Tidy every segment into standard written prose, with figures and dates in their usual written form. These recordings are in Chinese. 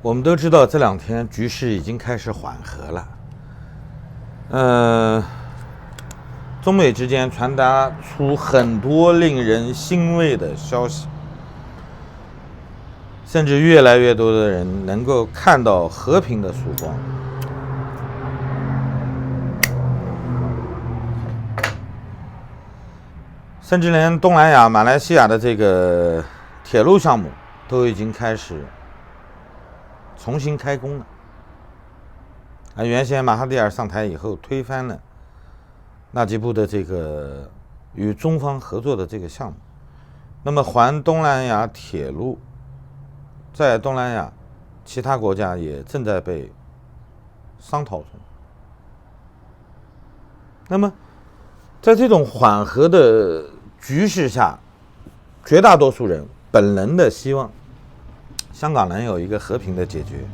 我们都知道这两天局势已经开始缓和了，中美之间传达出很多令人欣慰的消息，甚至越来越多的人能够看到和平的曙光。甚至连东南亚、马来西亚的这个铁路项目都已经开始重新开工了。原先马哈蒂尔上台以后推翻了纳吉布的这个与中方合作的这个项目，那么环东南亚铁路在东南亚其他国家也正在被商讨中。那么在这种缓和的局势下，绝大多数人本能的希望香港能有一个和平的解决。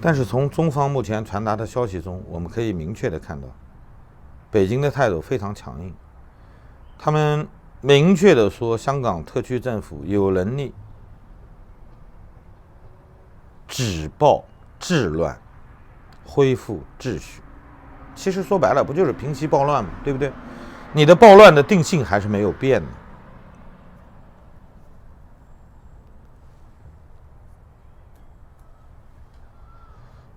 但是从中方目前传达的消息中，我们可以明确的看到，北京的态度非常强硬。他们明确的说，香港特区政府有能力止暴治乱，恢复秩序。其实说白了，不就是平息暴乱吗？对不对？你的暴乱的定性还是没有变的。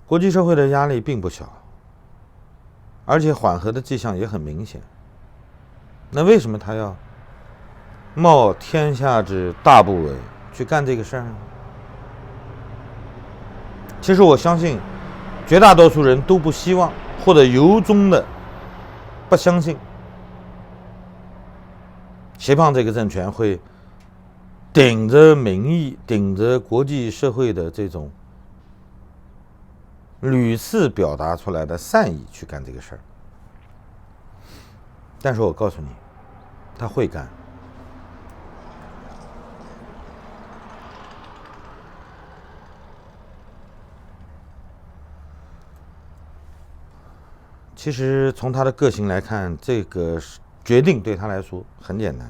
国际社会的压力并不小，而且缓和的迹象也很明显。那为什么他要冒天下之大不韪去干这个事儿呢？其实我相信绝大多数人都不希望，或者由衷的不相信习胖这个政权会顶着民意、顶着国际社会的这种屡次表达出来的善意去干这个事儿。但是我告诉你，他会干。其实从他的个性来看，这个决定对他来说很简单。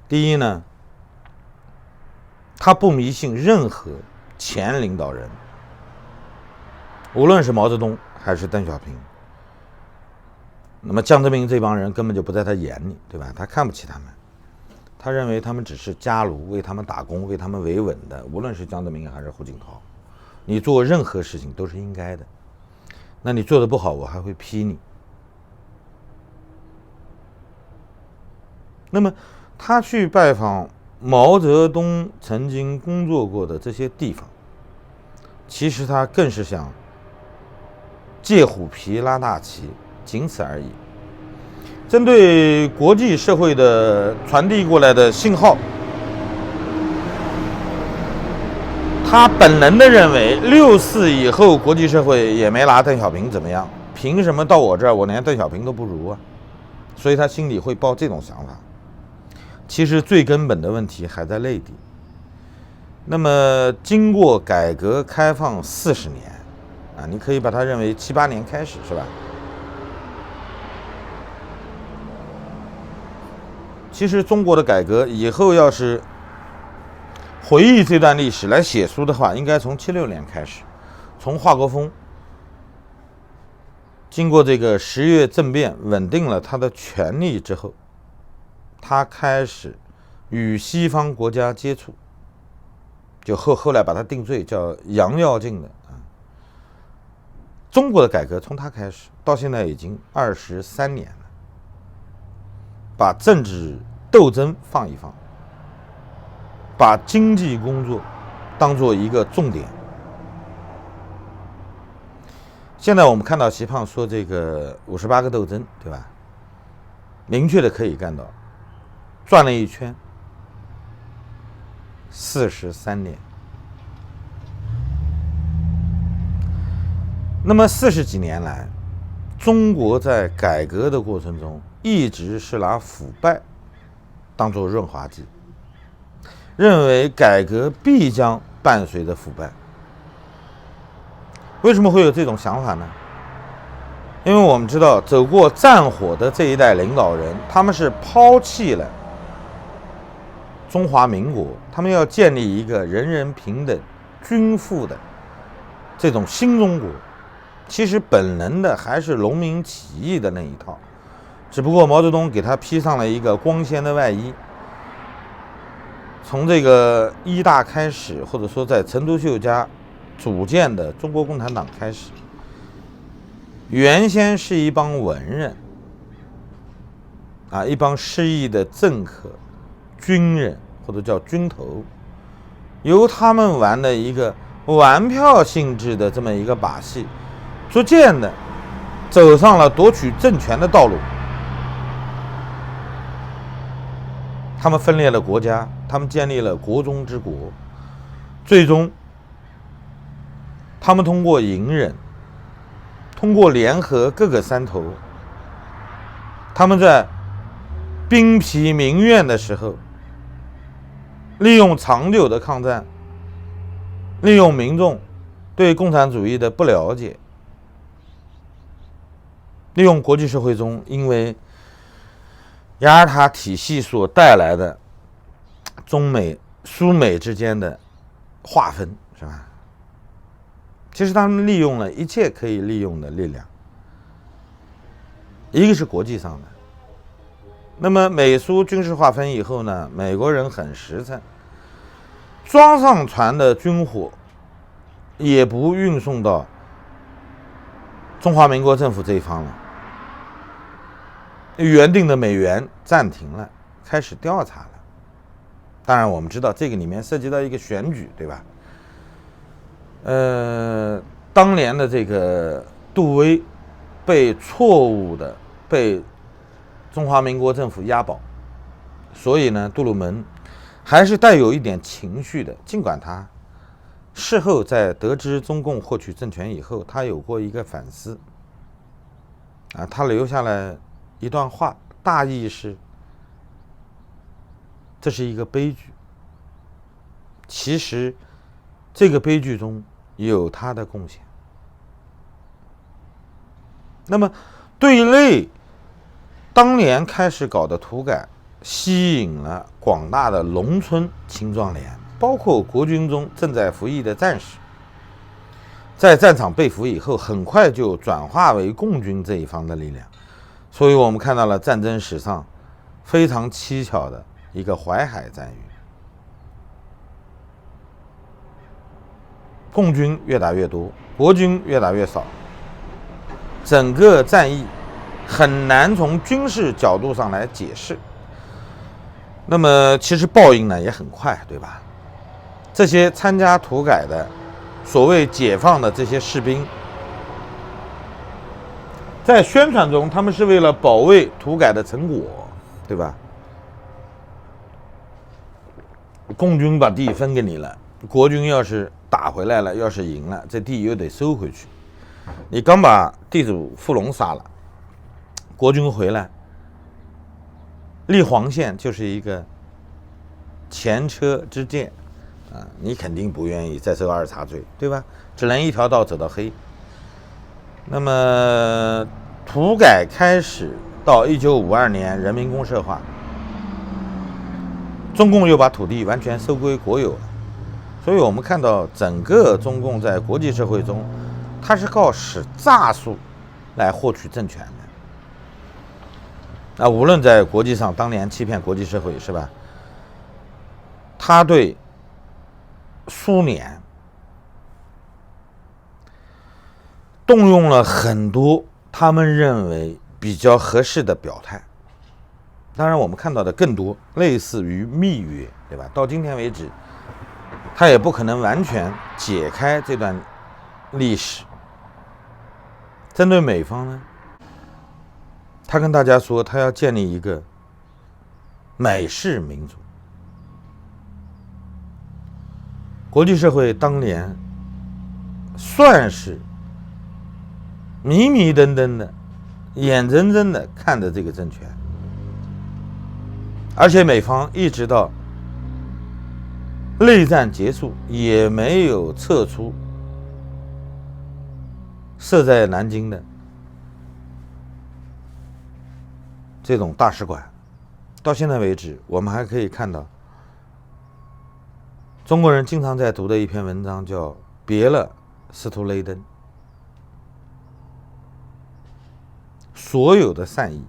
第一呢，他不迷信任何前领导人，无论是毛泽东还是邓小平。那么江泽民这帮人根本就不在他眼里，对吧？他看不起他们，他认为他们只是家奴，为他们打工，为他们维稳的。无论是江泽民还是胡锦涛，你做任何事情都是应该的。那你做的不好，我还会批你。那么他去拜访毛泽东曾经工作过的这些地方，其实他更是想借虎皮拉大旗，仅此而已。针对国际社会的传递过来的信号，他本能的认为6·4以后国际社会也没拿邓小平怎么样，凭什么到我这儿我连邓小平都不如啊？所以他心里会抱这种想法。其实最根本的问题还在内地。那么经过改革开放40年你可以把它认为7、8年开始，是吧？其实中国的改革以后要是回忆这段历史来写书的话，应该从76年开始，从华国锋经过这个10月政变稳定了他的权力之后，他开始与西方国家接触，就后来把他定罪叫洋要进的中国的改革从他开始到现在已经23年了。把政治斗争放一放，把经济工作当做一个重点。现在我们看到习胖说这个58个斗争，对吧？明确的可以看到，转了一圈，43年。那么40几年来，中国在改革的过程中一直是拿腐败当作润滑剂，认为改革必将伴随着腐败。为什么会有这种想法呢？因为我们知道走过战火的这一代领导人，他们是抛弃了中华民国，他们要建立一个人人平等、均富的这种新中国，其实本能的还是农民起义的那一套，只不过毛泽东给他披上了一个光鲜的外衣。从这个一大开始，或者说在陈独秀家组建的中国共产党开始，原先是一帮文人一帮失意的政客、军人或者叫军头，由他们玩的一个玩票性质的这么一个把戏，逐渐的走上了夺取政权的道路。他们分裂了国家，他们建立了国中之国，最终他们通过隐忍，通过联合各个山头，他们在兵疲民怨的时候，利用长久的抗战，利用民众对共产主义的不了解，利用国际社会中因为雅尔塔体系所带来的中美、苏美之间的划分，是吧？其实他们利用了一切可以利用的力量，一个是国际上的。那么美苏军事划分以后呢，美国人很实诚，装上船的军火也不运送到中华民国政府这一方了。原定的美元暂停了，开始调查了。当然我们知道这个里面涉及到一个选举，对吧？当年的这个杜威被错误的被中华民国政府押保，所以呢，杜鲁门还是带有一点情绪的。尽管他事后在得知中共获取政权以后，他有过一个反思他留下了一段话，大意是这是一个悲剧。其实这个悲剧中有他的贡献。那么对内当年开始搞的土改，吸引了广大的农村青壮年，包括国军中正在服役的战士，在战场被俘以后，很快就转化为共军这一方的力量。所以我们看到了战争史上非常蹊跷的一个淮海战役，共军越打越多，国军越打越少，整个战役很难从军事角度上来解释。那么其实报应呢也很快，对吧？这些参加土改的所谓解放的这些士兵，在宣传中他们是为了保卫土改的成果，对吧？共军把地分给你了，国军要是打回来了，要是赢了，这地又得收回去。你刚把地主富农杀了，国军回来立黄线就是一个前车之鉴你肯定不愿意再受二茬罪，对吧？只能一条道走到黑。那么土改开始到1952年人民公社化，中共又把土地完全收归国有了。所以我们看到整个中共在国际社会中，它是靠使诈术来获取政权的。无论在国际上当年欺骗国际社会，是吧？他对苏联动用了很多他们认为比较合适的表态。当然我们看到的更多类似于密约，对吧？到今天为止他也不可能完全解开这段历史。针对美方呢，他跟大家说他要建立一个美式民主。国际社会当年算是迷迷瞪瞪的、眼睁睁的看着这个政权，而且美方一直到内战结束也没有撤出设在南京的这种大使馆。到现在为止，我们还可以看到中国人经常在读的一篇文章叫《别了，斯图雷登，所有的善意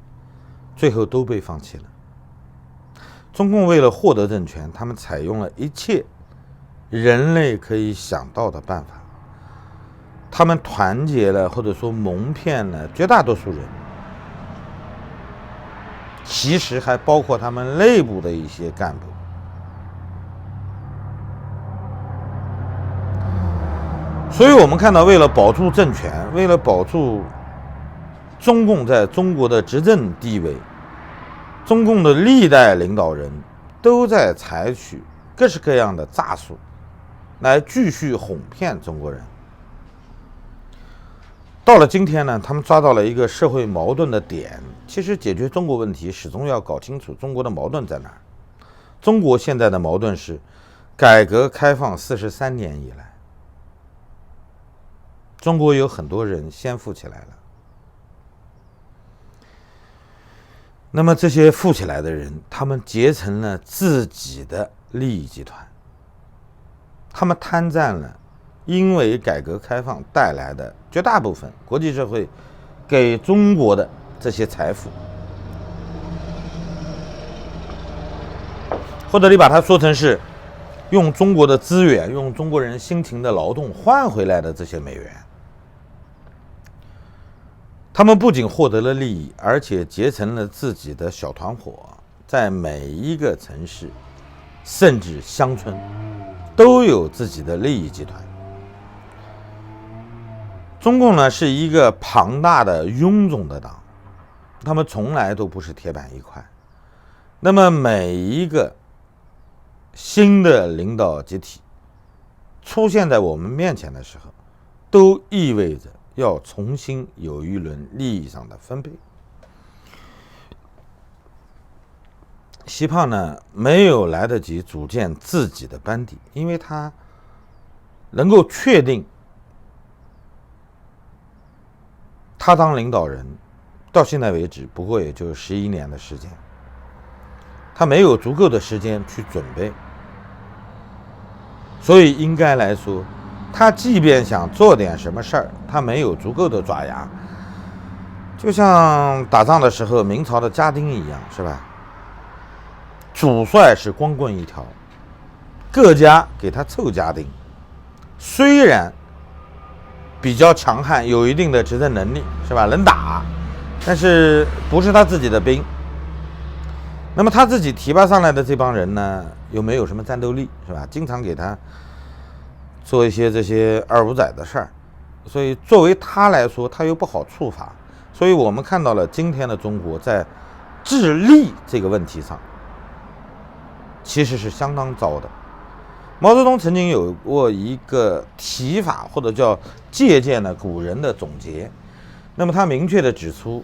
最后都被放弃了。中共为了获得政权，他们采用了一切人类可以想到的办法，他们团结了或者说蒙骗了绝大多数人，其实还包括他们内部的一些干部。所以我们看到，为了保住政权，为了保住中共在中国的执政地位，中共的历代领导人都在采取各式各样的诈术来继续哄骗中国人。到了今天呢，他们抓到了一个社会矛盾的点。其实解决中国问题，始终要搞清楚中国的矛盾在哪儿。中国现在的矛盾是，改革开放43年以来，中国有很多人先富起来了。那么这些富起来的人，他们结成了自己的利益集团，他们贪占了因为改革开放带来的绝大部分国际社会给中国的这些财富，或者你把它说成是用中国的资源，用中国人辛勤的劳动换回来的这些美元。他们不仅获得了利益，而且结成了自己的小团伙，在每一个城市甚至乡村都有自己的利益集团。中共呢是一个庞大的臃肿的党，他们从来都不是铁板一块。那么每一个新的领导集体出现在我们面前的时候，都意味着要重新有一轮利益上的分配。习胖呢没有来得及组建自己的班底，因为他能够确定他当领导人到现在为止不过也就11年的时间，他没有足够的时间去准备，所以应该来说，他即便想做点什么事儿，他没有足够的爪牙，就像打仗的时候明朝的家丁一样，是吧？主帅是光棍一条，各家给他凑家丁，虽然比较强悍，有一定的执政能力，是吧？能打，但是不是他自己的兵。那么他自己提拔上来的这帮人呢，又没有什么战斗力，是吧？经常给他做一些这些二五仔的事儿，所以作为他来说，他又不好处罚。所以我们看到了今天的中国在治吏这个问题上，其实是相当糟的。毛泽东曾经有过一个提法，或者叫借鉴了古人的总结。那么他明确地指出，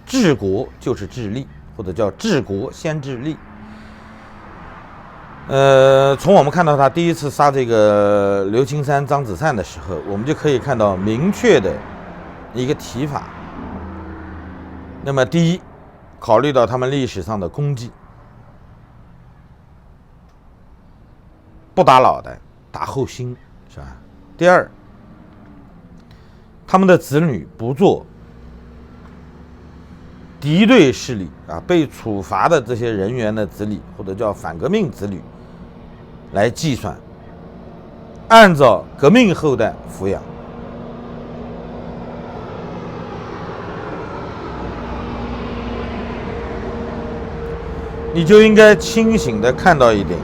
治国就是治吏，或者叫治国先治吏。从我们看到他第一次杀这个刘青山、张子善的时候，我们就可以看到明确的一个提法。那么第一，考虑到他们历史上的功绩，不打脑袋，打后心，是吧？第二，他们的子女不做敌对势力啊，被处罚的这些人员的子女，或者叫反革命子女来计算，按照革命后代抚养。你就应该清醒地看到一点，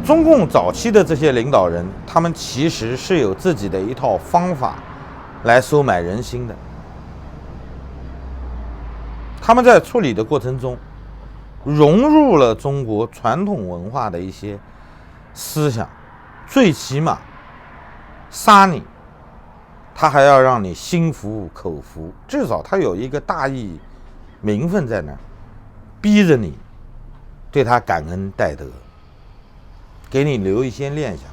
中共早期的这些领导人，他们其实是有自己的一套方法来收买人心的。他们在处理的过程中，融入了中国传统文化的一些思想，最起码杀你，他还要让你心服口服，至少他有一个大义名分在那儿，逼着你对他感恩戴德，给你留一些念想。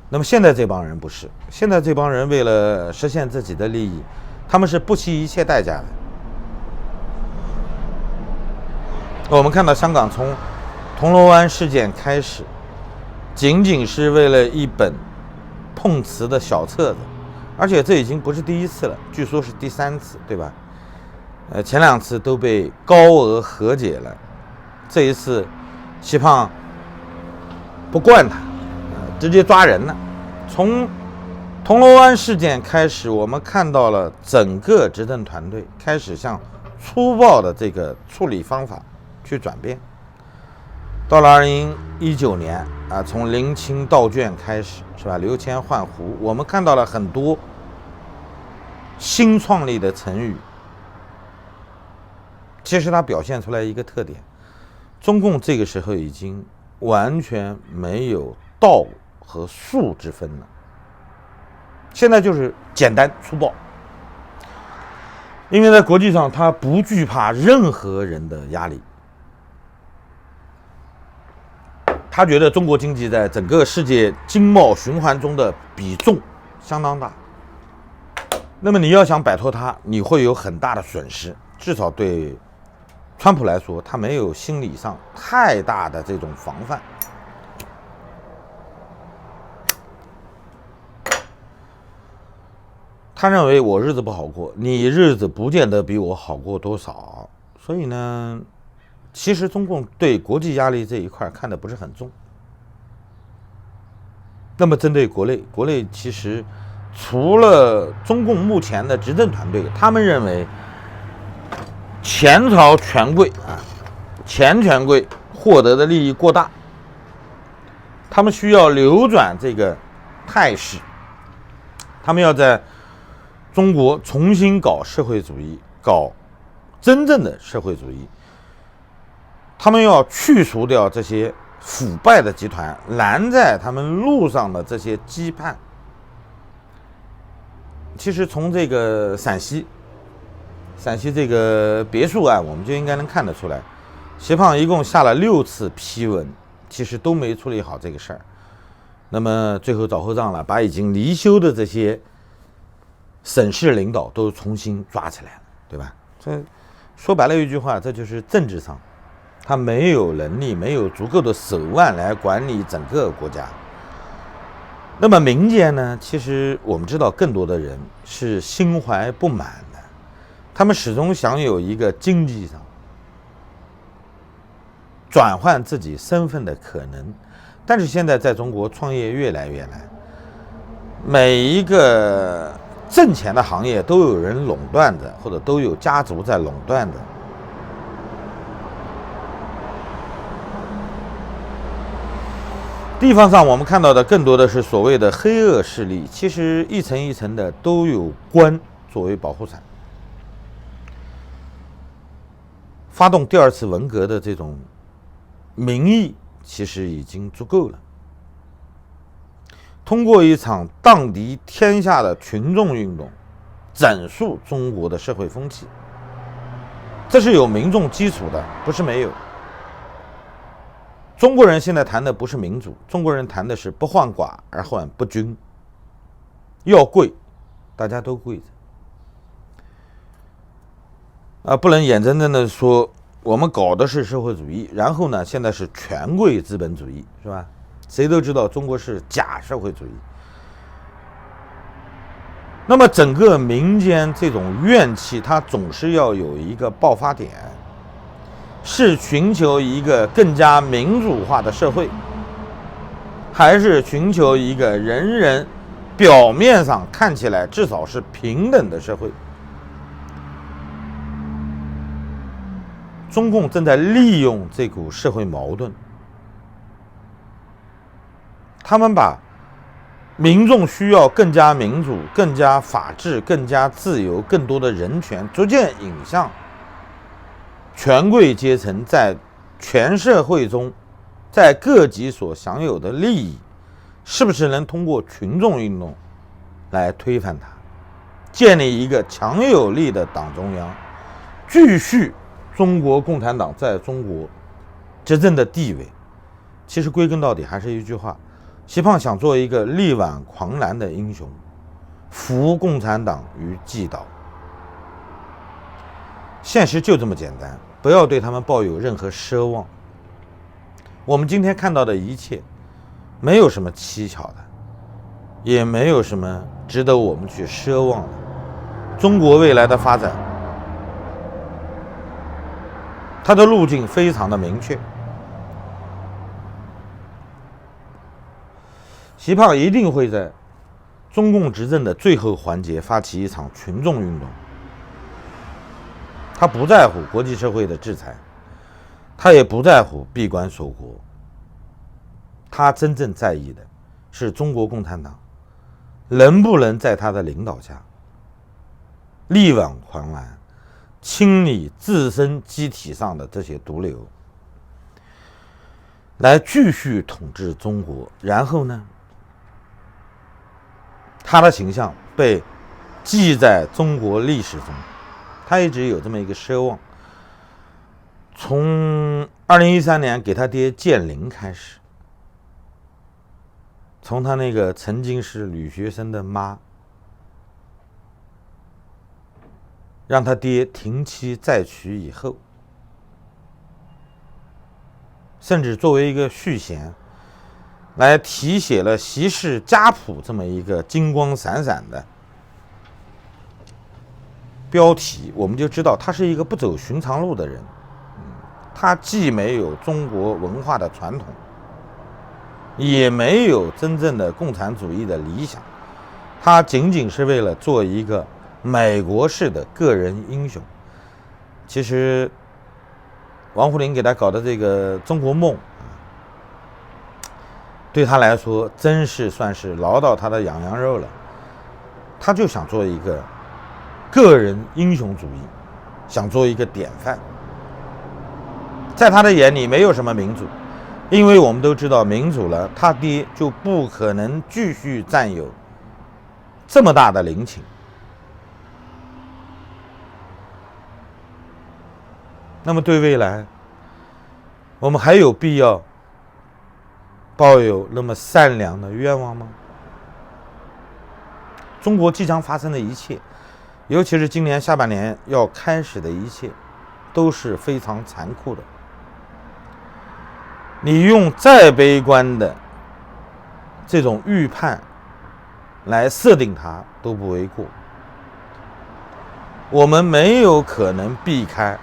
那么现在这帮人不是，现在这帮人为了实现自己的利益，他们是不惜一切代价的。我们看到香港从铜锣湾事件开始，仅仅是为了一本碰瓷的小册子，而且这已经不是第一次了，据说是第3次，对吧？前2次都被高额和解了，这一次习胖不惯他，直接抓人了。从铜锣湾事件开始，我们看到了整个执政团队开始向粗暴的这个处理方法去转变。到了2019年从零清倒卷开始，是吧？刘谦换胡，我们看到了很多新创立的成语。其实它表现出来一个特点，中共这个时候已经完全没有道和术之分了，现在就是简单粗暴。因为在国际上，他不惧怕任何人的压力。他觉得中国经济在整个世界经贸循环中的比重相当大，那么你要想摆脱它，你会有很大的损失。至少对川普来说，他没有心理上太大的这种防范。他认为我日子不好过，你日子不见得比我好过多少。所以呢，其实中共对国际压力这一块看得不是很重。那么针对国内其实除了中共目前的执政团队，他们认为前朝权贵前权贵获得的利益过大，他们需要扭转这个态势，他们要在中国重新搞社会主义，搞真正的社会主义。他们要去除掉这些腐败的集团拦在他们路上的这些羁绊。其实从这个陕西这个别墅案，我们就应该能看得出来，习胖一共下了6次批文，其实都没处理好这个事儿。那么最后找后账了，把已经离休的这些省市领导都重新抓起来了，对吧？这说白了一句话，这就是政治上他没有能力，没有足够的手腕来管理整个国家。那么民间呢，其实我们知道更多的人是心怀不满的，他们始终想有一个经济上转换自己身份的可能。但是现在在中国创业越来越难，每一个挣钱的行业都有人垄断着，或者都有家族在垄断着。地方上我们看到的更多的是所谓的黑恶势力，其实一层一层的都有官作为保护伞。发动第2次文革的这种民意其实已经足够了。通过一场荡涤天下的群众运动，整肃中国的社会风气，这是有民众基础的，不是没有。中国人现在谈的不是民主，中国人谈的是不患寡而患不均。要跪，大家都跪着不能眼睁睁的说我们搞的是社会主义，然后呢，现在是权贵资本主义，是吧？谁都知道中国是假社会主义。那么整个民间这种怨气，它总是要有一个爆发点，是寻求一个更加民主化的社会，还是寻求一个人人表面上看起来至少是平等的社会？中共正在利用这股社会矛盾，他们把民众需要更加民主、更加法治、更加自由、更多的人权，逐渐引向权贵阶层在全社会中，在各级所享有的利益，是不是能通过群众运动来推翻它，建立一个强有力的党中央，继续中国共产党在中国执政的地位？其实归根到底还是一句话，习胖想做一个力挽狂澜的英雄，扶共产党于既倒。现实就这么简单，不要对他们抱有任何奢望。我们今天看到的一切没有什么蹊跷的，也没有什么值得我们去奢望的。中国未来的发展，它的路径非常的明确。习胖一定会在中共执政的最后环节发起一场群众运动。他不在乎国际社会的制裁，他也不在乎闭关锁国，他真正在意的是中国共产党能不能在他的领导下力挽狂澜，清理自身机体上的这些毒瘤，来继续统治中国。然后呢，他的形象被记在中国历史中。他一直有这么一个奢望，从2013年给他爹建陵开始，从他那个曾经是女学生的妈，让他爹停妻再娶以后，甚至作为一个续弦，来题写了习氏家谱这么一个金光闪闪的标题，我们就知道他是一个不走寻常路的人。他既没有中国文化的传统，也没有真正的共产主义的理想，他仅仅是为了做一个美国式的个人英雄。其实王沪宁给他搞的这个中国梦，对他来说真是算是挠到他的痒痒肉了。他就想做一个个人英雄主义，想做一个典范。在他的眼里没有什么民主，因为我们都知道民主了，他爹就不可能继续占有这么大的陵寝。那么对未来，我们还有必要抱有那么善良的愿望吗？中国即将发生的一切，尤其是今年下半年要开始的一切，都是非常残酷的。你用再悲观的这种预判来设定它都不为过。我们没有可能避开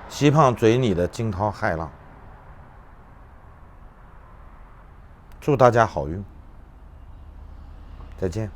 习胖嘴里的惊涛骇浪。祝大家好运，再见。